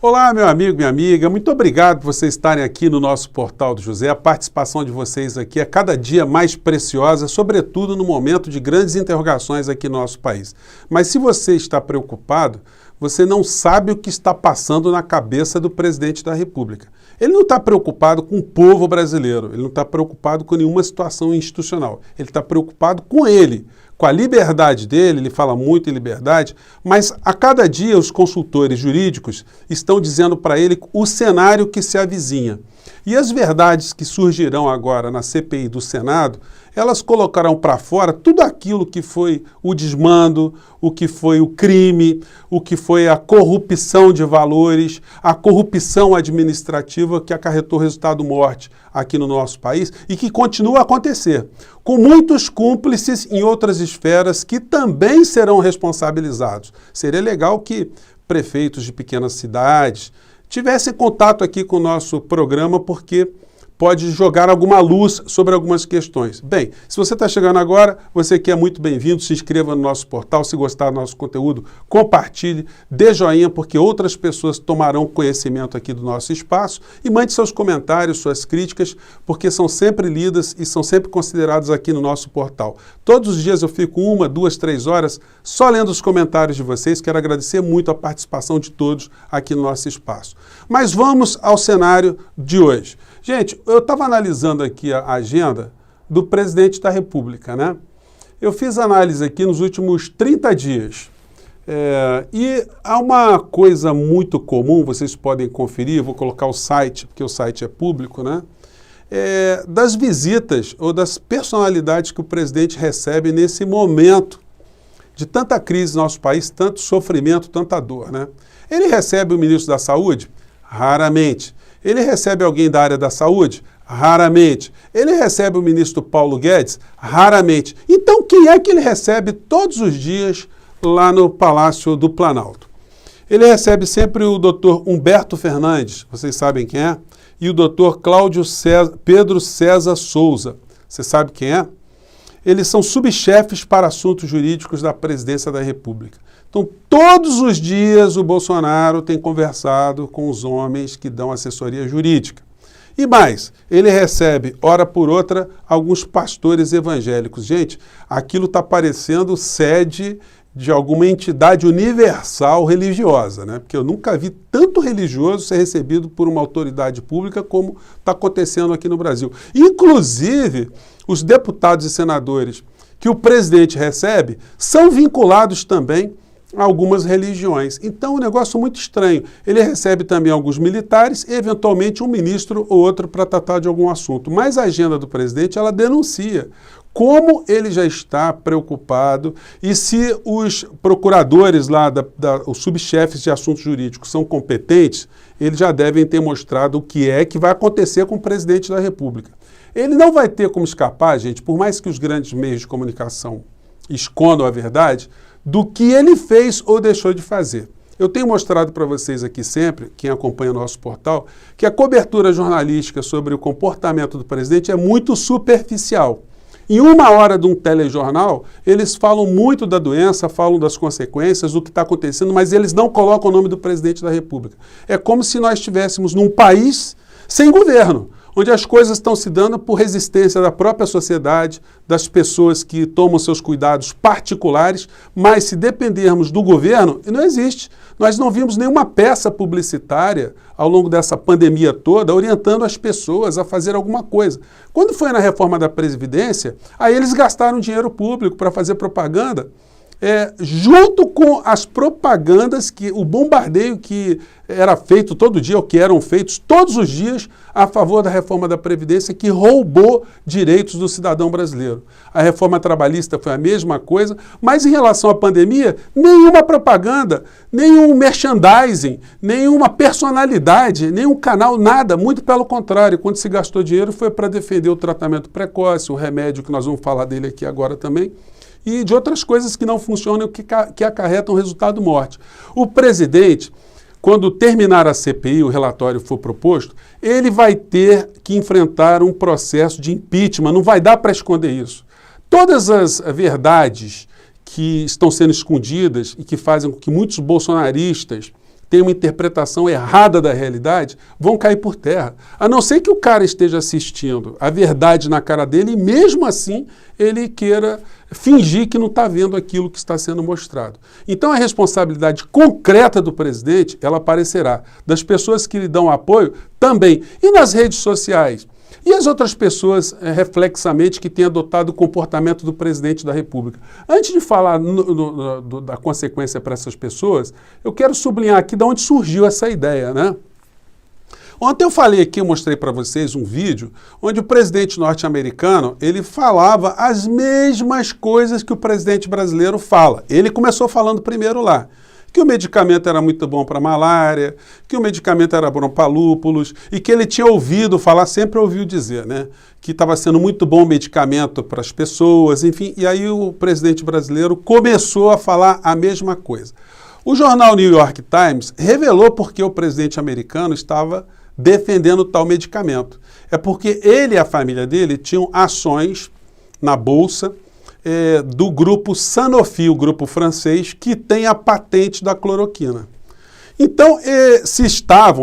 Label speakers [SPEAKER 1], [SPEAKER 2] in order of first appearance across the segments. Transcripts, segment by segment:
[SPEAKER 1] Olá, meu amigo, minha amiga, muito obrigado por vocês estarem aqui no nosso Portal do José. A participação de vocês aqui é cada dia mais preciosa, sobretudo no momento de grandes interrogações aqui no nosso país. Mas se você está preocupado, você não sabe o que está passando na cabeça do presidente da República. Ele não está preocupado com o povo brasileiro, ele não está preocupado com nenhuma situação institucional. Ele está preocupado com ele, com a liberdade dele, ele fala muito em liberdade, mas a cada dia os consultores jurídicos estão dizendo para ele o cenário que se avizinha. E as verdades que surgirão agora na CPI do Senado, elas colocarão para fora tudo aquilo que foi o desmando, o que foi o crime, o que foi a corrupção de valores, a corrupção administrativa que acarretou resultado morte aqui no nosso país e que continua a acontecer, com muitos cúmplices em outras esferas que também serão responsabilizados. Seria legal que prefeitos de pequenas cidades tivessem contato aqui com o nosso programa, porque pode jogar alguma luz sobre algumas questões. Bem, se você está chegando agora, você que é muito bem-vindo, se inscreva no nosso portal, se gostar do nosso conteúdo, compartilhe, dê joinha, porque outras pessoas tomarão conhecimento aqui do nosso espaço e mande seus comentários, suas críticas, porque são sempre lidas e são sempre consideradas aqui no nosso portal. Todos os dias eu fico 1, 2, 3 horas só lendo os comentários de vocês, quero agradecer muito a participação de todos aqui no nosso espaço. Mas vamos ao cenário de hoje. Gente, eu estava analisando aqui a agenda do presidente da República, né? Eu fiz análise aqui nos últimos 30 dias. E há uma coisa muito comum, vocês podem conferir, vou colocar o site, porque o site é público, né? Das visitas ou das personalidades que o presidente recebe nesse momento de tanta crise no nosso país, tanto sofrimento, tanta dor, né? Ele recebe o ministro da Saúde? Raramente. Ele recebe alguém da área da saúde? Raramente. Ele recebe o ministro Paulo Guedes? Raramente. Então, quem é que ele recebe todos os dias lá no Palácio do Planalto? Ele recebe sempre o doutor Humberto Fernandes, vocês sabem quem é, e o doutor Pedro César Souza. Você sabe quem é? Eles são subchefes para assuntos jurídicos da Presidência da República. Então, todos os dias o Bolsonaro tem conversado com os homens que dão assessoria jurídica. E mais, ele recebe, hora por outra, alguns pastores evangélicos. Gente, aquilo está parecendo sede de alguma entidade universal religiosa, né? Porque eu nunca vi tanto religioso ser recebido por uma autoridade pública como está acontecendo aqui no Brasil. Inclusive, os deputados e senadores que o presidente recebe são vinculados também a algumas religiões. Então, um negócio muito estranho. Ele recebe também alguns militares e, eventualmente, um ministro ou outro para tratar de algum assunto. Mas a agenda do presidente, ela denuncia como ele já está preocupado e se os procuradores lá, os subchefes de assuntos jurídicos são competentes, eles já devem ter mostrado o que é que vai acontecer com o presidente da República. Ele não vai ter como escapar, gente, por mais que os grandes meios de comunicação escondam a verdade, do que ele fez ou deixou de fazer. Eu tenho mostrado para vocês aqui sempre, quem acompanha o nosso portal, que a cobertura jornalística sobre o comportamento do presidente é muito superficial. Em 1 hora de um telejornal, eles falam muito da doença, falam das consequências, do que está acontecendo, mas eles não colocam o nome do presidente da República. É como se nós estivéssemos num país sem governo, onde as coisas estão se dando por resistência da própria sociedade, das pessoas que tomam seus cuidados particulares, mas se dependermos do governo, não existe. Nós não vimos nenhuma peça publicitária ao longo dessa pandemia toda orientando as pessoas a fazer alguma coisa. Quando foi na reforma da Previdência, aí eles gastaram dinheiro público para fazer propaganda, junto com as propagandas, o bombardeio que era feito todo dia, ou que eram feitos todos os dias a favor da reforma da Previdência, que roubou direitos do cidadão brasileiro. A reforma trabalhista foi a mesma coisa, mas em relação à pandemia, nenhuma propaganda, nenhum merchandising, nenhuma personalidade, nenhum canal, nada, muito pelo contrário. Quando se gastou dinheiro foi para defender o tratamento precoce, o remédio que nós vamos falar dele aqui agora também, e de outras coisas que não funcionam, que acarretam resultado morte. O presidente, quando terminar a CPI, o relatório for proposto, ele vai ter que enfrentar um processo de impeachment, não vai dar para esconder isso. Todas as verdades que estão sendo escondidas e que fazem com que muitos bolsonaristas tem uma interpretação errada da realidade, vão cair por terra. A não ser que o cara esteja assistindo a verdade na cara dele e mesmo assim ele queira fingir que não está vendo aquilo que está sendo mostrado. Então a responsabilidade concreta do presidente, ela aparecerá. Das pessoas que lhe dão apoio, também. E nas redes sociais? E as outras pessoas, reflexamente, que têm adotado o comportamento do presidente da República? Antes de falar da consequência para essas pessoas, eu quero sublinhar aqui de onde surgiu essa ideia, né? Ontem eu falei aqui, eu mostrei para vocês um vídeo onde o presidente norte-americano, ele falava as mesmas coisas que o presidente brasileiro fala. Ele começou falando primeiro lá. Que o medicamento era muito bom para malária, que o medicamento era bom para lúpulos e que ele tinha ouvido falar, sempre ouviu dizer, né? Que estava sendo muito bom o medicamento para as pessoas, enfim. E aí o presidente brasileiro começou a falar a mesma coisa. O jornal New York Times revelou porque o presidente americano estava defendendo tal medicamento. É porque ele e a família dele tinham ações na bolsa do grupo Sanofi, o grupo francês, que tem a patente da cloroquina. Então,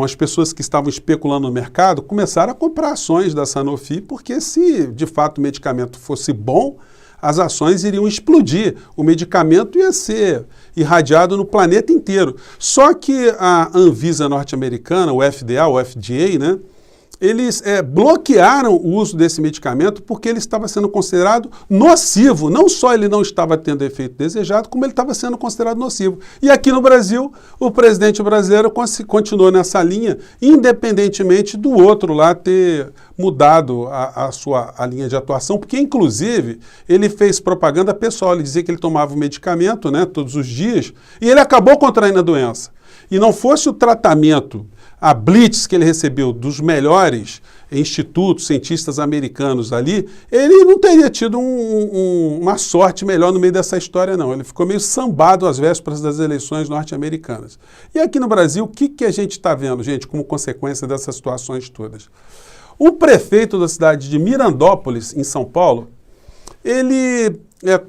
[SPEAKER 1] as pessoas que estavam especulando no mercado, começaram a comprar ações da Sanofi, porque se de fato o medicamento fosse bom, as ações iriam explodir, o medicamento ia ser irradiado no planeta inteiro. Só que a Anvisa norte-americana, o FDA, né, eles bloquearam o uso desse medicamento porque ele estava sendo considerado nocivo. Não só ele não estava tendo efeito desejado, como ele estava sendo considerado nocivo. E aqui no Brasil, o presidente brasileiro continuou nessa linha, independentemente do outro lá ter mudado a linha de atuação, porque, inclusive, ele fez propaganda pessoal. Ele dizia que ele tomava o medicamento, né, todos os dias, e ele acabou contraindo a doença. E não fosse o tratamento, a blitz que ele recebeu dos melhores institutos, cientistas americanos ali, ele não teria tido uma sorte melhor no meio dessa história, não. Ele ficou meio sambado às vésperas das eleições norte-americanas. E aqui no Brasil, o que a gente está vendo, gente, como consequência dessas situações todas? O prefeito da cidade de Mirandópolis, em São Paulo, ele,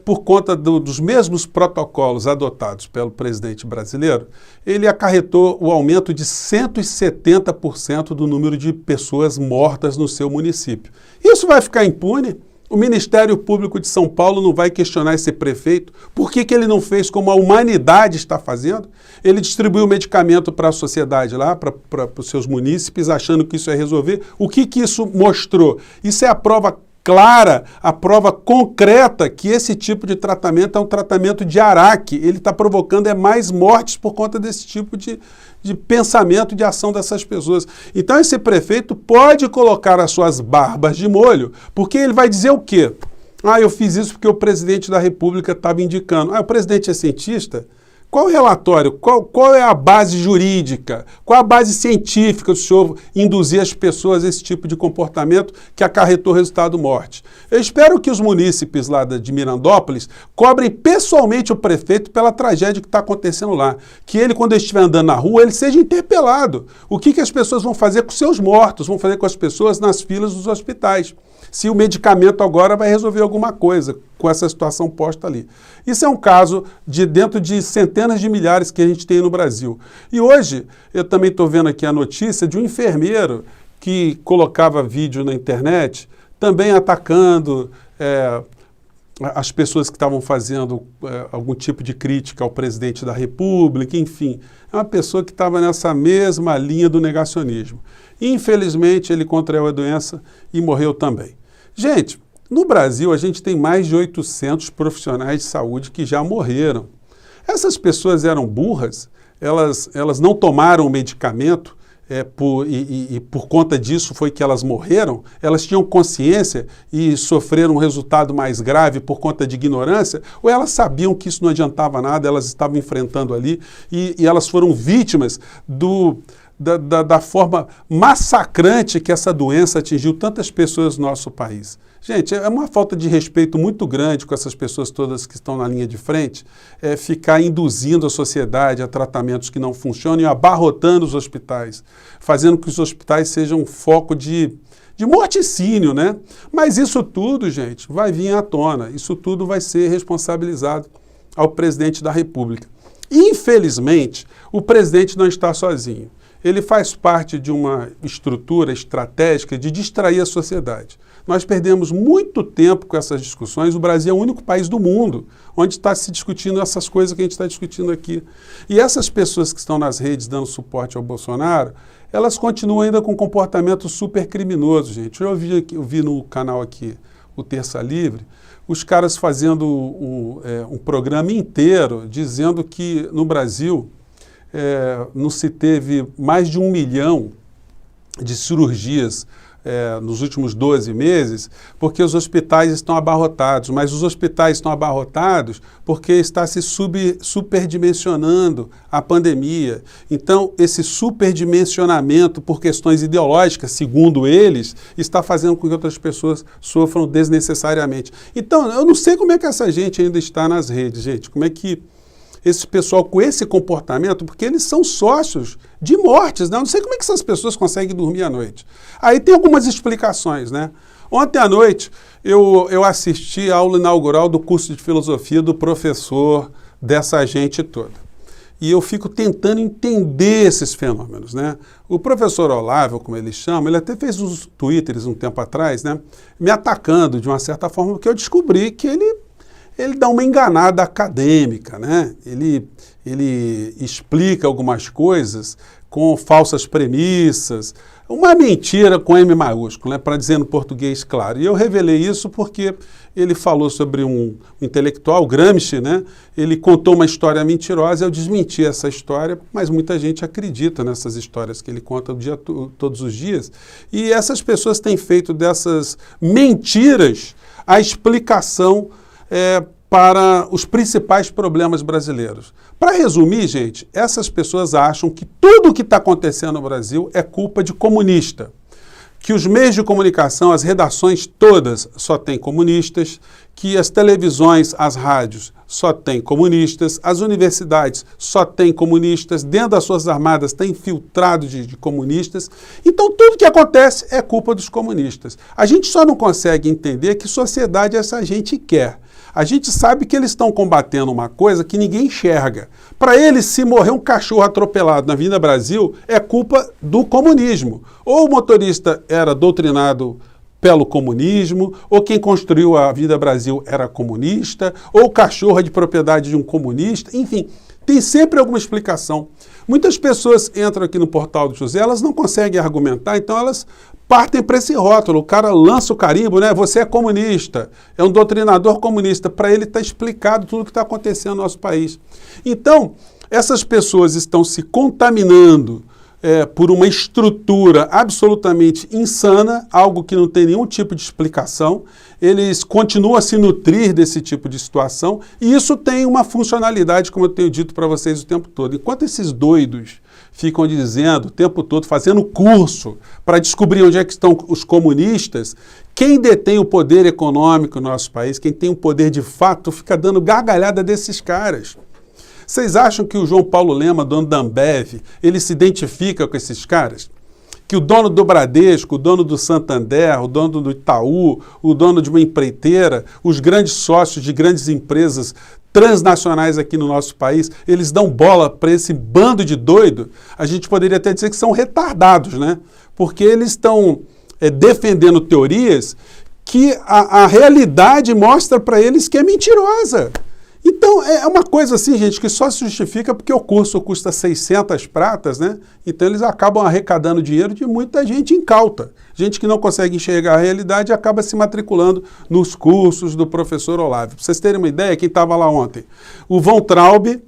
[SPEAKER 1] por conta dos mesmos protocolos adotados pelo presidente brasileiro, ele acarretou o aumento de 170% do número de pessoas mortas no seu município. Isso vai ficar impune? O Ministério Público de São Paulo não vai questionar esse prefeito? Por que ele não fez como a humanidade está fazendo? Ele distribuiu medicamento para a sociedade lá, para os seus munícipes, achando que isso ia resolver. O que isso mostrou? Isso é a prova clara, a prova concreta que esse tipo de tratamento é um tratamento de Araque. Ele está provocando mais mortes por conta desse tipo de pensamento, de ação dessas pessoas. Então esse prefeito pode colocar as suas barbas de molho, porque ele vai dizer o quê? Eu fiz isso porque o presidente da República estava indicando. O presidente é cientista? Qual o relatório? Qual é a base jurídica? Qual a base científica do senhor induzir as pessoas a esse tipo de comportamento que acarretou resultado morte? Eu espero que os munícipes lá de Mirandópolis cobrem pessoalmente o prefeito pela tragédia que está acontecendo lá. Que ele, quando ele estiver andando na rua, ele seja interpelado. O que as pessoas vão fazer com seus mortos? Vão fazer com as pessoas nas filas dos hospitais? Se o medicamento agora vai resolver alguma coisa com essa situação posta ali. Isso é um caso dentro de centenas de milhares que a gente tem no Brasil. E hoje, eu também estou vendo aqui a notícia de um enfermeiro que colocava vídeo na internet, também atacando as pessoas que estavam fazendo algum tipo de crítica ao presidente da República, enfim. É uma pessoa que estava nessa mesma linha do negacionismo. Infelizmente, ele contraiu a doença e morreu também. Gente, no Brasil a gente tem mais de 800 profissionais de saúde que já morreram. Essas pessoas eram burras, elas não tomaram o medicamento e por conta disso foi que elas morreram, elas tinham consciência e sofreram um resultado mais grave por conta de ignorância, ou elas sabiam que isso não adiantava nada, elas estavam enfrentando ali e elas foram vítimas da forma massacrante que essa doença atingiu tantas pessoas no nosso país. Gente, é uma falta de respeito muito grande com essas pessoas todas que estão na linha de frente, ficar induzindo a sociedade a tratamentos que não funcionam e abarrotando os hospitais, fazendo que os hospitais sejam um foco de morticínio, né? Mas isso tudo, gente, vai vir à tona, isso tudo vai ser responsabilizado ao presidente da República. Infelizmente, o presidente não está sozinho. Ele faz parte de uma estrutura estratégica de distrair a sociedade. Nós perdemos muito tempo com essas discussões. O Brasil é o único país do mundo onde está se discutindo essas coisas que a gente está discutindo aqui. E essas pessoas que estão nas redes dando suporte ao Bolsonaro, elas continuam ainda com um comportamento super criminoso, gente. Eu vi no canal aqui, o Terça Livre, os caras fazendo um programa inteiro dizendo que no Brasil não se teve mais de 1 milhão de cirurgias nos últimos 12 meses, porque os hospitais estão abarrotados, mas os hospitais estão abarrotados porque está se superdimensionando a pandemia. Então, esse superdimensionamento por questões ideológicas, segundo eles, está fazendo com que outras pessoas sofram desnecessariamente. Então, eu não sei como é que essa gente ainda está nas redes, gente, como é que esse pessoal com esse comportamento, porque eles são sócios de mortes, né? Eu não sei como é que essas pessoas conseguem dormir à noite. Aí tem algumas explicações, né? Ontem à noite eu assisti a aula inaugural do curso de filosofia do professor dessa gente toda. E eu fico tentando entender esses fenômenos, né? O professor Olavo, como ele chama, ele até fez uns twitters um tempo atrás, né? Me atacando de uma certa forma, porque eu descobri que ele dá uma enganada acadêmica, né? Ele explica algumas coisas com falsas premissas, uma mentira com M maiúsculo, né? Para dizer no português claro. E eu revelei isso porque ele falou sobre um intelectual, Gramsci, né? Ele contou uma história mentirosa, eu desmenti essa história, mas muita gente acredita nessas histórias que ele conta todos os dias. E essas pessoas têm feito dessas mentiras a explicação para os principais problemas brasileiros. Para resumir, gente, essas pessoas acham que tudo o que está acontecendo no Brasil é culpa de comunista, que os meios de comunicação, as redações todas só têm comunistas, que as televisões, as rádios só têm comunistas, as universidades só têm comunistas, dentro das suas armadas tem infiltrado de comunistas. Então tudo que acontece é culpa dos comunistas. A gente só não consegue entender que sociedade essa gente quer. A gente sabe que eles estão combatendo uma coisa que ninguém enxerga. Para eles, se morrer um cachorro atropelado na Avenida Brasil, é culpa do comunismo. Ou o motorista era doutrinado pelo comunismo, ou quem construiu a Avenida Brasil era comunista, ou o cachorro é de propriedade de um comunista, enfim, tem sempre alguma explicação. Muitas pessoas entram aqui no Portal do José, elas não conseguem argumentar, então elas partem para esse rótulo. O cara lança o carimbo, né? Você é comunista, é um doutrinador comunista. Para ele está explicado tudo o que está acontecendo no nosso país. Então, essas pessoas estão se contaminando por uma estrutura absolutamente insana, algo que não tem nenhum tipo de explicação. Eles continuam a se nutrir desse tipo de situação e isso tem uma funcionalidade, como eu tenho dito para vocês o tempo todo. Enquanto esses doidos ficam dizendo o tempo todo, fazendo curso para descobrir onde é que estão os comunistas, quem detém o poder econômico no nosso país, quem tem o poder de fato, fica dando gargalhada desses caras. Vocês acham que o João Paulo Lema, dono da Ambev, ele se identifica com esses caras? Que o dono do Bradesco, o dono do Santander, o dono do Itaú, o dono de uma empreiteira, os grandes sócios de grandes empresas transnacionais aqui no nosso país, eles dão bola para esse bando de doido? A gente poderia até dizer que são retardados, né? Porque eles estão defendendo teorias que a realidade mostra para eles que é mentirosa. Então, é uma coisa assim, gente, que só se justifica porque o curso custa 600 pratas, né? Então, eles acabam arrecadando dinheiro de muita gente incauta. Gente que não consegue enxergar a realidade e acaba se matriculando nos cursos do professor Olavo. Para vocês terem uma ideia, quem estava lá ontem? O Von Traub,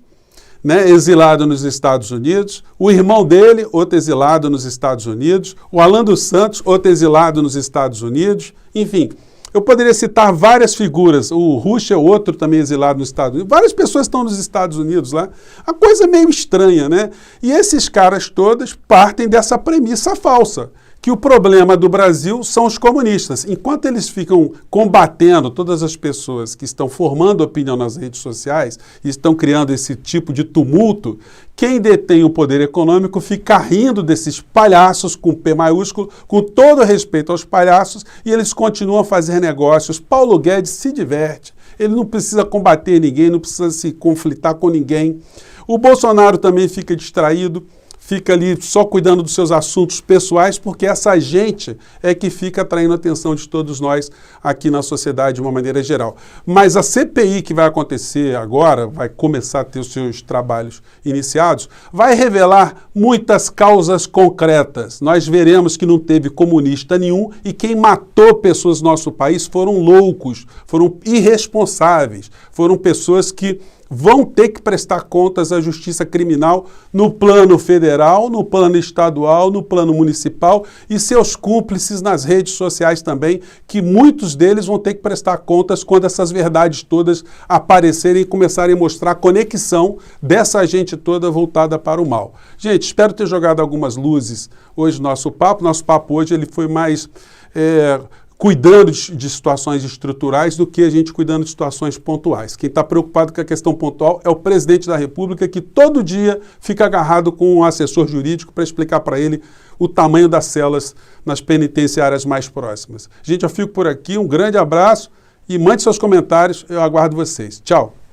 [SPEAKER 1] né, exilado nos Estados Unidos, o irmão dele, outro exilado nos Estados Unidos, o Alan dos Santos, outro exilado nos Estados Unidos, enfim. Eu poderia citar várias figuras, o Ruschel, outro também exilado nos Estados Unidos, várias pessoas estão nos Estados Unidos lá, a coisa é meio estranha, né? E esses caras todos partem dessa premissa falsa, que o problema do Brasil são os comunistas. Enquanto eles ficam combatendo todas as pessoas que estão formando opinião nas redes sociais e estão criando esse tipo de tumulto, quem detém o poder econômico fica rindo desses palhaços com P maiúsculo, com todo respeito aos palhaços, e eles continuam a fazer negócios. Paulo Guedes se diverte. ele não precisa combater ninguém, não precisa se conflitar com ninguém. O Bolsonaro também fica distraído, fica ali só cuidando dos seus assuntos pessoais, porque essa gente é que fica atraindo a atenção de todos nós aqui na sociedade de uma maneira geral. Mas a CPI que vai acontecer agora, vai começar a ter os seus trabalhos iniciados, vai revelar muitas causas concretas. Nós veremos que não teve comunista nenhum e quem matou pessoas no nosso país foram loucos, foram irresponsáveis, foram pessoas que vão ter que prestar contas à justiça criminal no plano federal, no plano estadual, no plano municipal e seus cúmplices nas redes sociais também, que muitos deles vão ter que prestar contas quando essas verdades todas aparecerem e começarem a mostrar a conexão dessa gente toda voltada para o mal. Gente, espero ter jogado algumas luzes hoje no nosso papo. Nosso papo hoje ele foi mais cuidando de situações estruturais do que a gente cuidando de situações pontuais. Quem está preocupado com a questão pontual é o presidente da República, que todo dia fica agarrado com um assessor jurídico para explicar para ele o tamanho das celas nas penitenciárias mais próximas. Gente, eu fico por aqui, um grande abraço e mande seus comentários, eu aguardo vocês. Tchau!